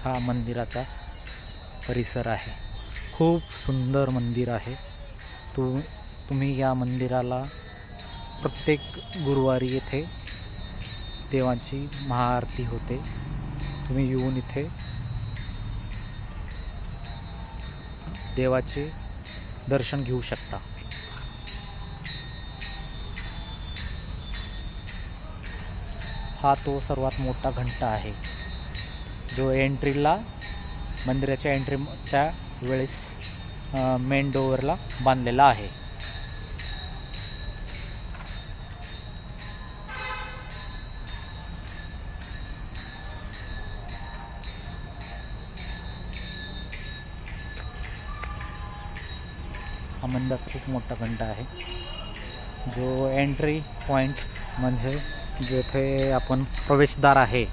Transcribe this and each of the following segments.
हा मंदिराचा परिसर आहे। खूप सुंदर मंदिर आहे। तुम्ही या मंदिराला प्रत्येक गुरुवारी येथे देवाची महाआरती होते। तुम्ही येऊन इथे देवाचे दर्शन घेऊ शकता। हा तो सर्वात मोठा घंटा आहे जो एंट्रीला मंदिराच्या एंट्रीच्या वेळेस मेन डोअरला बांधलेला आहे। हा मंदिराचा खूप मोठा घंटा आहे जो एंट्री पॉइंट म्हणजे जिथे आपण प्रवेशद्वार आहे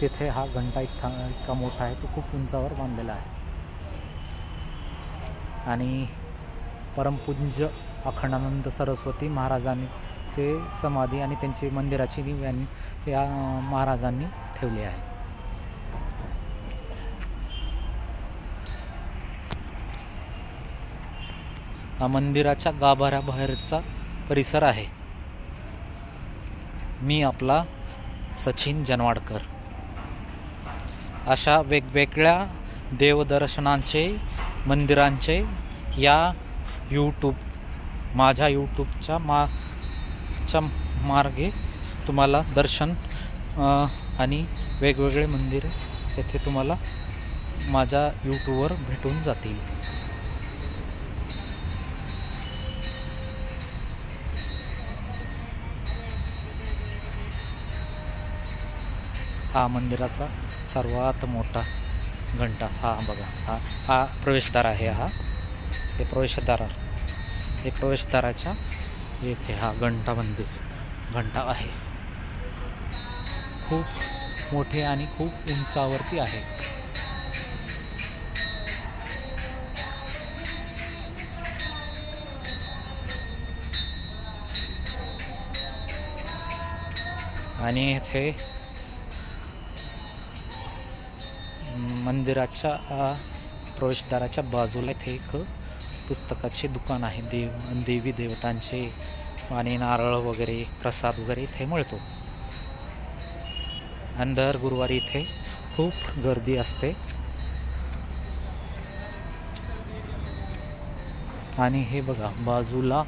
तिथे हा घंटा इतका मोठा आहे, तो खूप उंचावर बांधलेला आहे। आणि परमपूज्य अखंडानंद सरस्वती महाराजांचे समाधी आणि त्यांची मंदिराची नीव या महाराजांनी ठेवली आहे। हा मंदिराच्या गाभाऱ्याबाहेरचा परिसर आहे। मी आपला सचिन जनवाडकर। अशा वेगवेगळ्या देवदर्शनांचे मंदिरांचे या माझ्या यूट्यूबच्या मार्गे तुम्हाला दर्शन आणि वेगवेगळे मंदिर येथे तुम्हाला माझ्या यूट्यूबवर भेटून जातील। हा मंदिराचा सर्वात मोठा घंटा हा बघा, हा प्रवेशद्वार आहे। हे प्रवेशद्वाराच्या येथे हा घंटा आहे। खूप मोठे आणि खूप उंचावरती आहे। आणि येथे मंदिराच्या प्रवेशद्वाराच्या बाजूला इथे एक पुस्तकाचे दुकान आहे। देवी देवतांचे आणि नारळ वगैरे प्रसाद वगैरे इथे मिळतो। आणि दर गुरुवारी इथे खूप गर्दी असते। आणि हे बघा बाजूला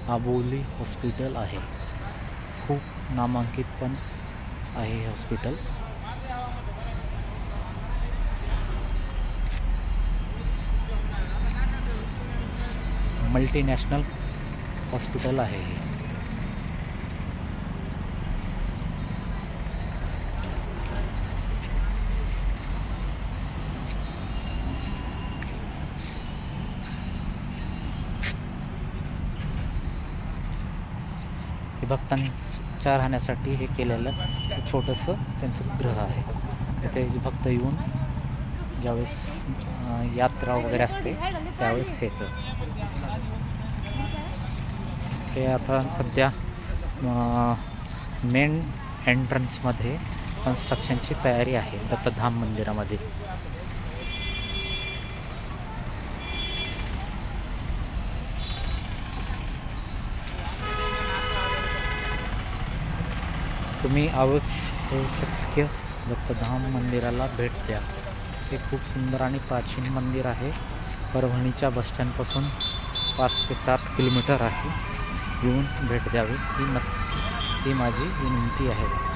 आबोली हॉस्पिटल आहे, खूप नामांकित पण आहे हे हॉस्पिटल। मल्टीनॅशनल हॉस्पिटल आहे हे। भक्तांच्या राहण्यासाठी हे केलेलं छोटंसं त्यांचं गृह आहे। इथे भक्त येऊन ज्यावेळेस यात्रा वगैरे असते त्यावेळेस हे आता सध्या मेन एंट्रन्समध्ये कन्स्ट्रक्शनची तयारी आहे दत्तधाम मंदिरामध्ये। तुम्ही आवश्यक दत्तधाम मंदिराला भेट द्या। हे खूप सुंदर आणि प्राचीन मंदिर आहे। परभणीच्या बसस्टँडपासून 5 ते 7 किलोमीटर आहे। येऊन भेट द्यावी ही माझी विनंती आहे।